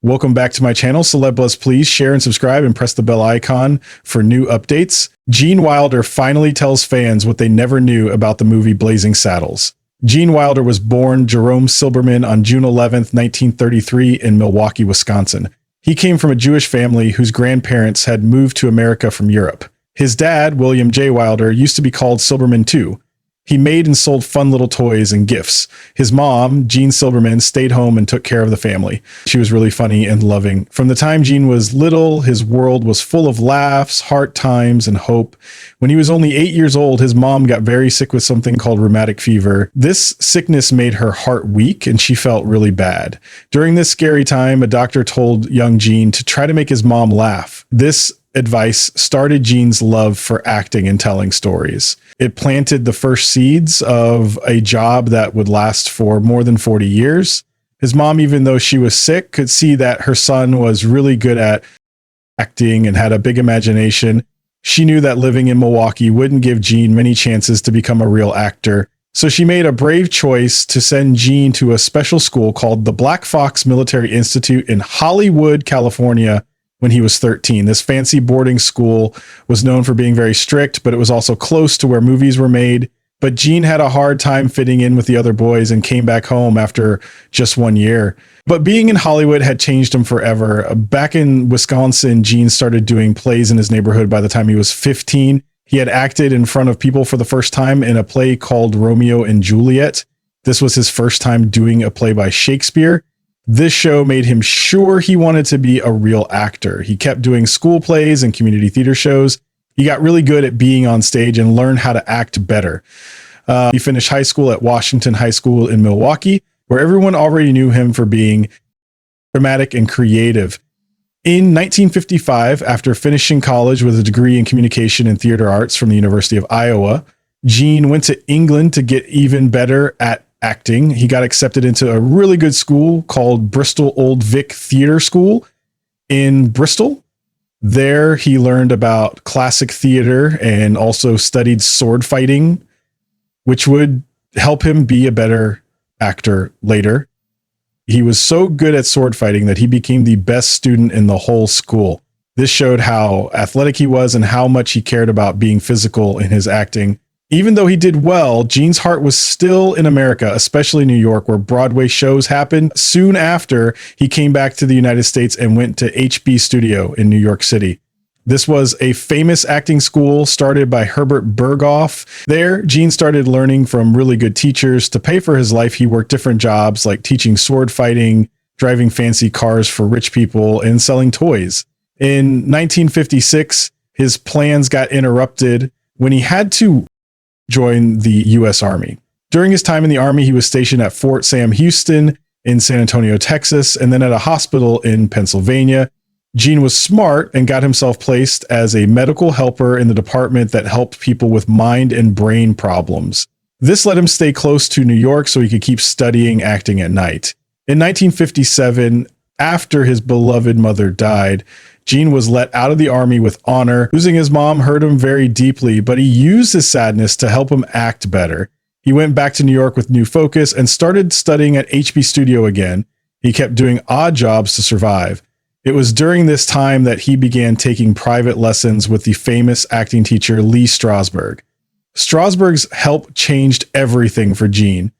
Welcome back to my channel, Celeb Buzz. Please share and subscribe and press the bell icon for new updates. Gene Wilder finally tells fans what they never knew about the movie Blazing Saddles. Gene Wilder was born Jerome Silberman on June 11th, 1933 in Milwaukee, Wisconsin. He came from a Jewish family whose grandparents had moved to America from Europe. His dad, William J. Wilder, used to be called Silberman too. He made and sold fun little toys and gifts. His mom, Jean Silberman, stayed home and took care of the family. She was really funny and loving. From the time Gene was little, his world was full of laughs, hard times, and hope. When he was only 8 years old, his mom got very sick with something called rheumatic fever. This sickness made her heart weak, and she felt really bad. During this scary time, a doctor told young Gene to try to make his mom laugh. This advice started Gene's love for acting and telling stories. It planted the first seeds of a job that would last for more than 40 years. His mom, even though she was sick, could see that her son was really good at acting and had a big imagination. She knew that living in Milwaukee wouldn't give Gene many chances to become a real actor. So she made a brave choice to send Gene to a special school called the Black Fox Military Institute in Hollywood, California, when he was 13. This fancy boarding school was known for being very strict, but it was also close to where movies were made. But Gene had a hard time fitting in with the other boys and came back home after just 1 year. But being in Hollywood had changed him forever. Back in Wisconsin, Gene started doing plays in his neighborhood by the time he was 15. He had acted in front of people for the first time in a play called Romeo and Juliet. This was his first time doing a play by Shakespeare. This show made him sure he wanted to be a real actor. He kept doing school plays and community theater shows. He got really good at being on stage and learned how to act better. He finished high school at Washington High School in Milwaukee, where everyone already knew him for being dramatic and creative. In 1955, after finishing college with a degree in communication and theater arts from the University of Iowa, Gene went to England to get even better at acting. He got accepted into a really good school called Bristol Old Vic Theatre School in Bristol. There he learned about classic theater and also studied sword fighting, which would help him be a better actor later. He was so good at sword fighting that he became the best student in the whole school. This showed how athletic he was and how much he cared about being physical in his acting. Even though he did well, Gene's heart was still in America, especially New York, where Broadway shows happened. Soon after, he came back to the United States and went to HB Studio in New York City. This was a famous acting school started by Herbert Berghoff. There, Gene started learning from really good teachers. To pay for his life, he worked different jobs like teaching sword fighting, driving fancy cars for rich people, and selling toys. In 1956, his plans got interrupted when he had to join the U.S. Army. During his time in the Army, he was stationed at Fort Sam Houston in San Antonio, Texas, and then at a hospital in Pennsylvania. Gene was smart and got himself placed as a medical helper in the department that helped people with mind and brain problems. This let him stay close to New York so he could keep studying acting at night. In 1957, after his beloved mother died, Gene was let out of the Army with honor. Losing his mom hurt him very deeply, but he used his sadness to help him act better. He went back to New York with new focus and started studying at HB Studio again. He kept doing odd jobs to survive. It was during this time that he began taking private lessons with the famous acting teacher Lee Strasberg. Strasberg's help changed everything for Gene.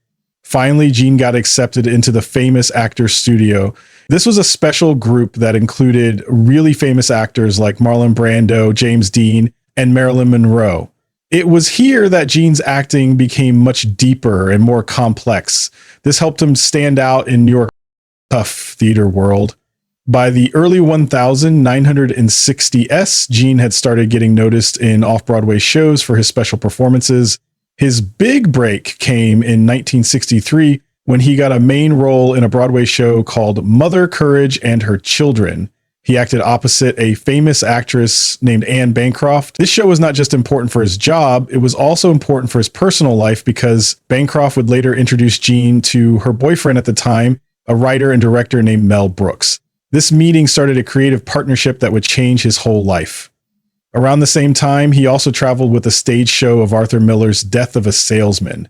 Finally, Gene got accepted into the famous Actors Studio. This was a special group that included really famous actors like Marlon Brando, James Dean, and Marilyn Monroe. It was here that Gene's acting became much deeper and more complex. This helped him stand out in New York's tough theater world. By the early 1960s, Gene had started getting noticed in off-Broadway shows for his special performances. His big break came in 1963 when he got a main role in a Broadway show called Mother Courage and Her Children. He acted opposite a famous actress named Anne Bancroft. This show was not just important for his job, it was also important for his personal life because Bancroft would later introduce Gene to her boyfriend at the time, a writer and director named Mel Brooks. This meeting started a creative partnership that would change his whole life. Around the same time, he also traveled with a stage show of Arthur Miller's Death of a Salesman.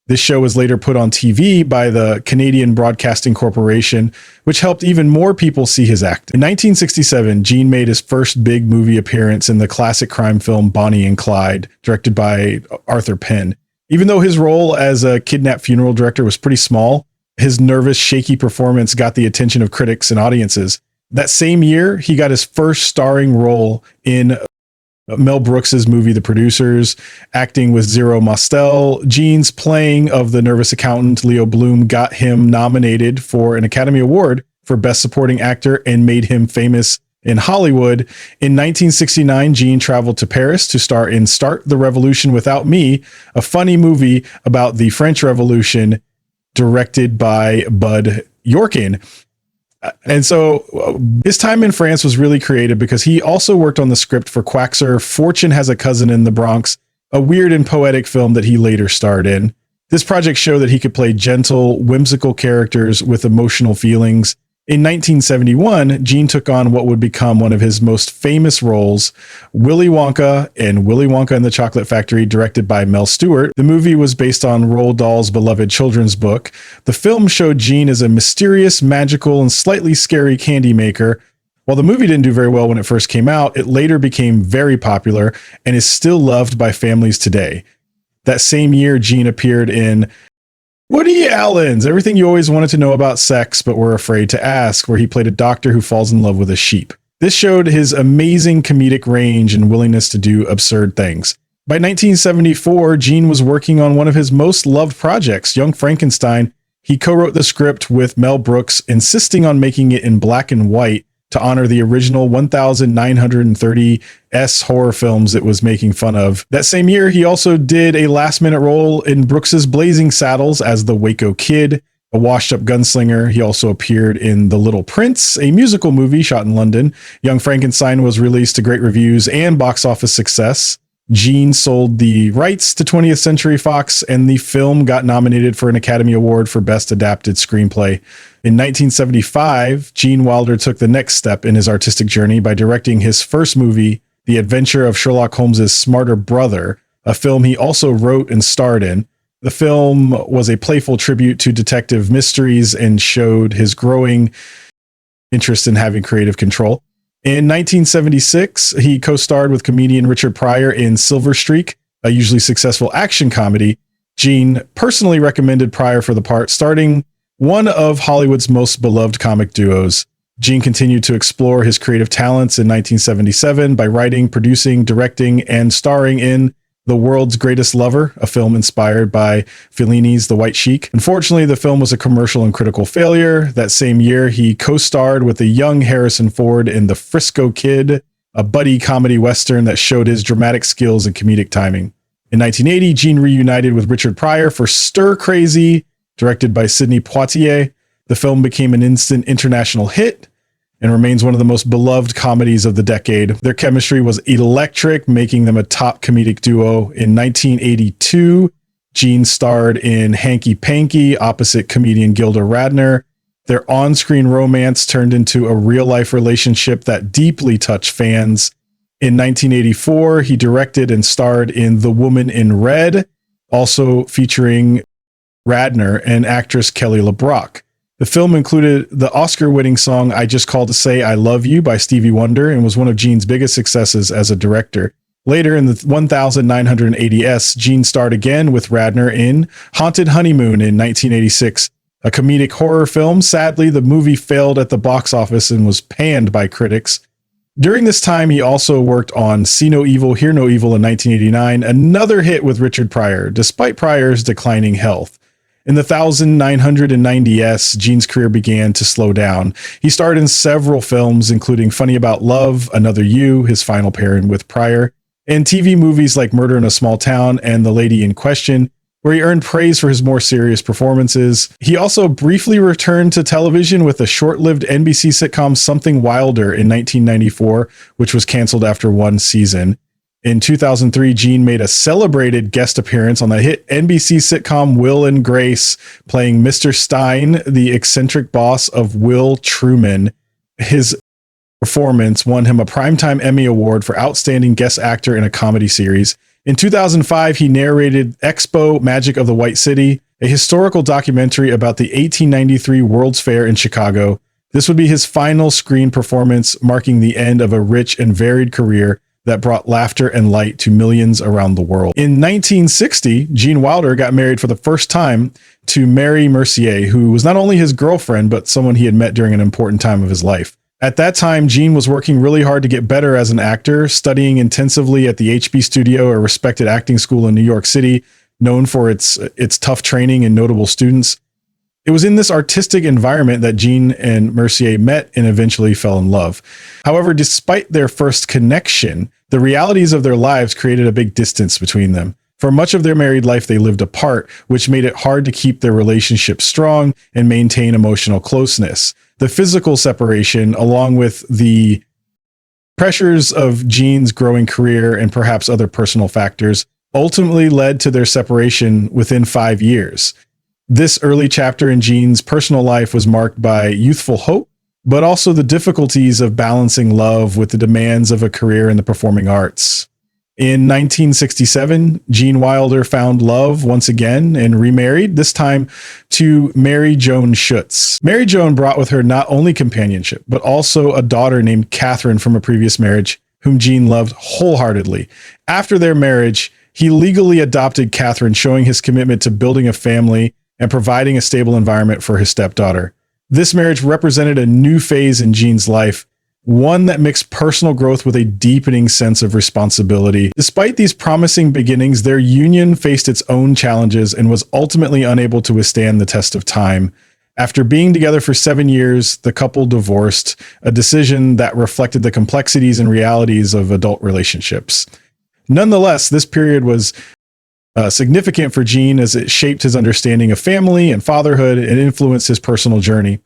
This show was later put on TV by the Canadian Broadcasting Corporation, which helped even more people see his act. In 1967, Gene made his first big movie appearance in the classic crime film Bonnie and Clyde, directed by Arthur Penn. Even though his role as a kidnapped funeral director was pretty small, his nervous, shaky performance got the attention of critics and audiences. That same year, he got his first starring role in Mel Brooks's movie The Producers, acting with Zero Mostel. Gene's playing of the nervous accountant Leo Bloom got him nominated for an Academy Award for Best Supporting Actor and made him famous in Hollywood. In 1969, Gene traveled to Paris to star in Start the Revolution Without Me, a funny movie about the French Revolution directed by Bud Yorkin. And so his time in France was really creative because he also worked on the script for Quaxer, Fortune Has a Cousin in the Bronx, a weird and poetic film that he later starred in. This project showed that he could play gentle, whimsical characters with emotional feelings. In 1971, Gene took on what would become one of his most famous roles, Willy Wonka and Willy Wonka and the Chocolate Factory, directed by Mel Stewart. The movie was based on Roald Dahl's beloved children's book. The film showed Gene as a mysterious, magical, and slightly scary candy maker. While the movie didn't do very well when it first came out, it later became very popular and is still loved by families today. That same year, Gene appeared in Woody Allen's Everything You Always Wanted to Know About Sex But Were Afraid to Ask, where he played a doctor who falls in love with a sheep. This showed his amazing comedic range and willingness to do absurd things. By 1974, Gene was working on one of his most loved projects, Young Frankenstein. He co-wrote the script with Mel Brooks, insisting on making it in black and white to honor the original 1930 horror films it was making fun of. That same year, he also did a last-minute role in Brooks's Blazing Saddles as the Waco Kid, a washed-up gunslinger. He also appeared in The Little Prince, a musical movie shot in London. Young Frankenstein was released to great reviews and box office success. Gene sold the rights to 20th Century Fox, and the film got nominated for an Academy Award for Best Adapted Screenplay. In 1975, Gene Wilder took the next step in his artistic journey by directing his first movie, The Adventure of Sherlock Holmes's Smarter Brother, a film he also wrote and starred in. The film was a playful tribute to detective mysteries and showed his growing interest in having creative control. In 1976, he co-starred with comedian Richard Pryor in Silver Streak, a usually successful action comedy. Gene personally recommended Pryor for the part, starting one of Hollywood's most beloved comic duos. Gene continued to explore his creative talents in 1977 by writing, producing, directing, and starring in The World's Greatest Lover, a film inspired by Fellini's The White Sheik. Unfortunately, the film was a commercial and critical failure. That same year, he co-starred with a young Harrison Ford in The Frisco Kid, a buddy comedy western that showed his dramatic skills and comedic timing. In 1980, Gene reunited with Richard Pryor for Stir Crazy, directed by Sidney Poitier. The film became an instant international hit and remains one of the most beloved comedies of the decade. Their chemistry was electric, making them a top comedic duo. In 1982, Gene starred in Hanky Panky opposite comedian Gilda Radner. Their on-screen romance turned into a real-life relationship that deeply touched fans. In 1984, he directed and starred in The Woman in Red, also featuring Radner and actress Kelly LeBrock. The film included the Oscar-winning song I Just Called to Say I Love You by Stevie Wonder and was one of Gene's biggest successes as a director. Later in the 1980s, Gene starred again with Radner in Haunted Honeymoon in 1986, a comedic horror film. Sadly, the movie failed at the box office and was panned by critics. During this time, he also worked on See No Evil, Hear No Evil in 1989, another hit with Richard Pryor, despite Pryor's declining health. In the 1990s, Gene's career began to slow down. He starred in several films, including Funny About Love, Another You, his final pairing with Pryor, and TV movies like Murder in a Small Town and The Lady in Question, where he earned praise for his more serious performances. He also briefly returned to television with a short-lived NBC sitcom Something Wilder in 1994, which was canceled after one season. In 2003, Gene made a celebrated guest appearance on the hit NBC sitcom Will and Grace, playing Mr. Stein, the eccentric boss of Will Truman. His performance won him a Primetime Emmy Award for Outstanding Guest Actor in a Comedy Series. In 2005, he narrated Expo Magic of the White City, a historical documentary about the 1893 World's Fair in Chicago. This would be his final screen performance, marking the end of a rich and varied career that brought laughter and light to millions around the world. In 1960, Gene Wilder got married for the first time to Mary Mercier, who was not only his girlfriend, but someone he had met during an important time of his life. At that time, Gene was working really hard to get better as an actor, studying intensively at the HB Studio, a respected acting school in New York City, known for its tough training and notable students. It was in this artistic environment that Gene and Mercier met and eventually fell in love. However, despite their first connection, the realities of their lives created a big distance between them. For much of their married life, they lived apart, which made it hard to keep their relationship strong and maintain emotional closeness. The physical separation, along with the pressures of Gene's growing career and perhaps other personal factors, ultimately led to their separation within 5 years. This early chapter in Gene's personal life was marked by youthful hope, but also the difficulties of balancing love with the demands of a career in the performing arts. In 1967, Gene Wilder found love once again and remarried, this time to Mary Joan Schutz. Mary Joan brought with her not only companionship, but also a daughter named Catherine from a previous marriage, whom Gene loved wholeheartedly. After their marriage, he legally adopted Catherine, showing his commitment to building a family and providing a stable environment for his stepdaughter. This marriage represented a new phase in Gene's life, one that mixed personal growth with a deepening sense of responsibility. Despite these promising beginnings, their union faced its own challenges and was ultimately unable to withstand the test of time. After being together for 7 years, the couple divorced, a decision that reflected the complexities and realities of adult relationships. Nonetheless, this period was significant for Gene as it shaped his understanding of family and fatherhood and influenced his personal journey.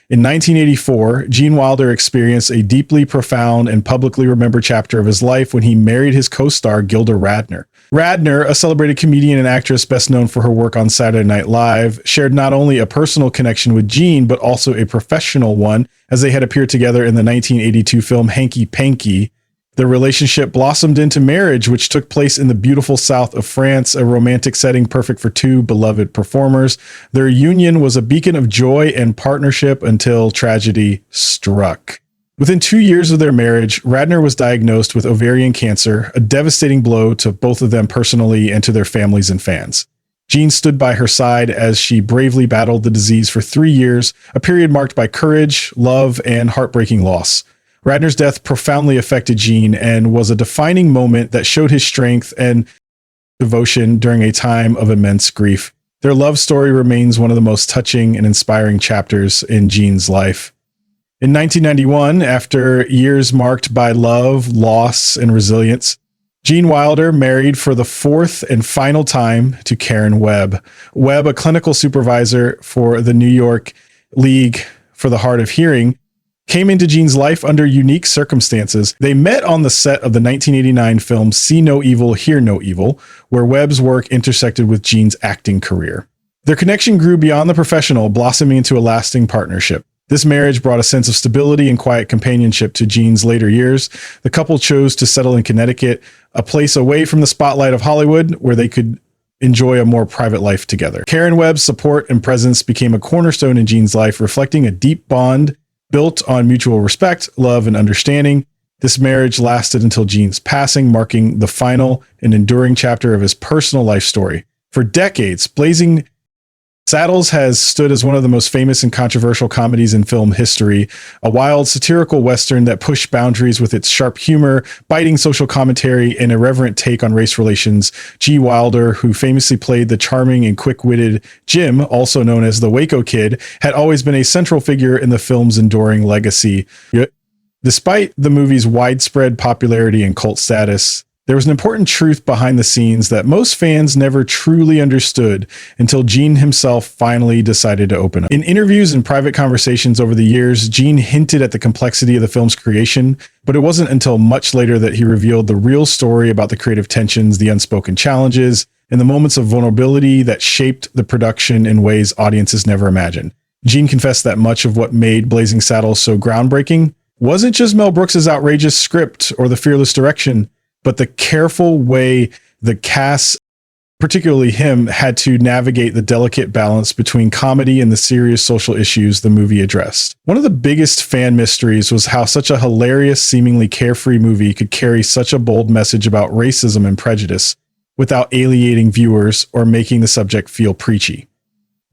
In 1984, Gene Wilder experienced a deeply profound and publicly remembered chapter of his life when he married his co-star Gilda Radner. Radner, a celebrated comedian and actress best known for her work on Saturday Night Live, shared not only a personal connection with Gene, but also a professional one, as they had appeared together in the 1982 film Hanky Panky. Their relationship blossomed into marriage, which took place in the beautiful south of France, a romantic setting perfect for two beloved performers. Their union was a beacon of joy and partnership until tragedy struck. Within 2 years of their marriage, Radner was diagnosed with ovarian cancer, a devastating blow to both of them personally and to their families and fans. Gene stood by her side as she bravely battled the disease for 3 years, a period marked by courage, love, and heartbreaking loss. Radner's death profoundly affected Gene and was a defining moment that showed his strength and devotion during a time of immense grief. Their love story remains one of the most touching and inspiring chapters in Gene's life. In 1991, after years marked by love, loss, and resilience, Gene Wilder married for the fourth and final time to Karen Webb. Webb, a clinical supervisor for the New York League for the Hard of Hearing, came into Gene's life under unique circumstances. They met on the set of the 1989 film See No Evil, Hear No Evil, where Webb's work intersected with Gene's acting career. Their connection grew beyond the professional, blossoming into a lasting partnership. This marriage brought a sense of stability and quiet companionship to Gene's later years. The couple chose to settle in Connecticut, a place away from the spotlight of Hollywood where they could enjoy a more private life together. Karen Webb's support and presence became a cornerstone in Gene's life, reflecting a deep bond built on mutual respect, love, and understanding. This marriage lasted until Gene's passing, marking the final and enduring chapter of his personal life story. For decades, Blazing Saddles has stood as one of the most famous and controversial comedies in film history, a wild satirical Western that pushed boundaries with its sharp humor, biting social commentary, and irreverent take on race relations. G. Wilder, who famously played the charming and quick-witted Jim, also known as the Waco Kid, had always been a central figure in the film's enduring legacy. Despite the movie's widespread popularity and cult status, there was an important truth behind the scenes that most fans never truly understood until Gene himself finally decided to open up. In interviews and private conversations over the years, Gene hinted at the complexity of the film's creation, but it wasn't until much later that he revealed the real story about the creative tensions, the unspoken challenges, and the moments of vulnerability that shaped the production in ways audiences never imagined. Gene confessed that much of what made Blazing Saddles so groundbreaking wasn't just Mel Brooks's outrageous script or the fearless direction, but the careful way the cast particularly him, had to navigate the delicate balance between comedy and the serious social issues the movie addressed. One of the biggest fan mysteries was how such a hilarious, seemingly carefree movie could carry such a bold message about racism and prejudice without alienating viewers or making the subject feel preachy.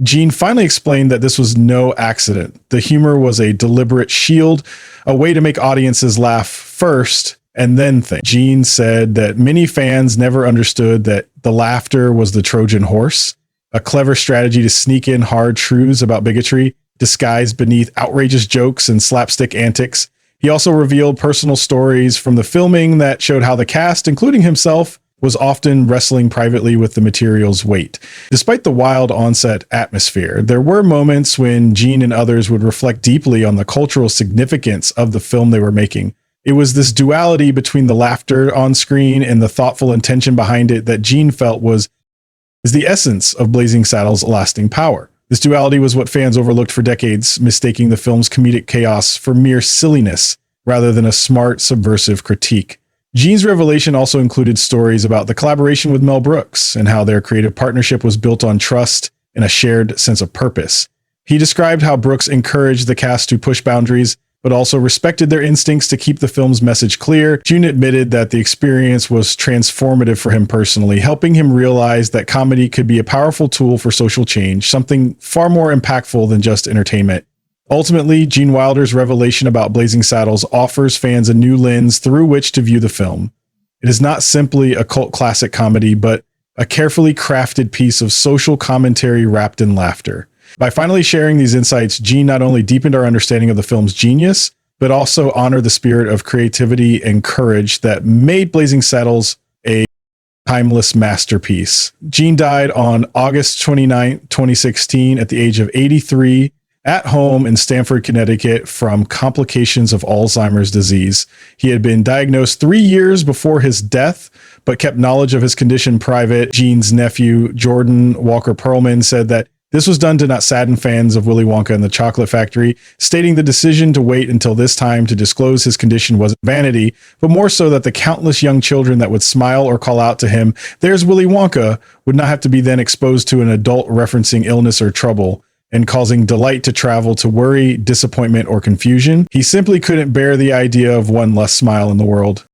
Gene finally explained that this was no accident. The humor was a deliberate shield, a way to make audiences laugh first and then think. Gene said that many fans never understood that the laughter was the Trojan horse, a clever strategy to sneak in hard truths about bigotry, disguised beneath outrageous jokes and slapstick antics. He also revealed personal stories from the filming that showed how the cast, including himself, was often wrestling privately with the material's weight. Despite the wild on-set atmosphere, there were moments when Gene and others would reflect deeply on the cultural significance of the film they were making. It was this duality between the laughter on screen and the thoughtful intention behind it that Gene felt is the essence of Blazing Saddles' lasting power. This duality was what fans overlooked for decades, mistaking the film's comedic chaos for mere silliness rather than a smart, subversive critique. Gene's revelation also included stories about the collaboration with Mel Brooks and how their creative partnership was built on trust and a shared sense of purpose. He described how Brooks encouraged the cast to push boundaries, but also respected their instincts to keep the film's message clear. Gene admitted that the experience was transformative for him personally, helping him realize that comedy could be a powerful tool for social change, something far more impactful than just entertainment. Ultimately, Gene Wilder's revelation about Blazing Saddles offers fans a new lens through which to view the film. It is not simply a cult classic comedy, but a carefully crafted piece of social commentary wrapped in laughter. By finally sharing these insights, Gene not only deepened our understanding of the film's genius, but also honored the spirit of creativity and courage that made Blazing Saddles a timeless masterpiece. Gene died on August 29, 2016, at the age of 83, at home in Stamford, Connecticut, from complications of Alzheimer's disease. He had been diagnosed 3 years before his death, but kept knowledge of his condition private. Gene's nephew, Jordan Walker Perlman, said that this was done to not sadden fans of Willy Wonka and the Chocolate Factory, stating the decision to wait until this time to disclose his condition wasn't vanity, but more so that the countless young children that would smile or call out to him, "There's Willy Wonka," would not have to be then exposed to an adult referencing illness or trouble and causing delight to travel to worry, disappointment, or confusion. He simply couldn't bear the idea of one less smile in the world.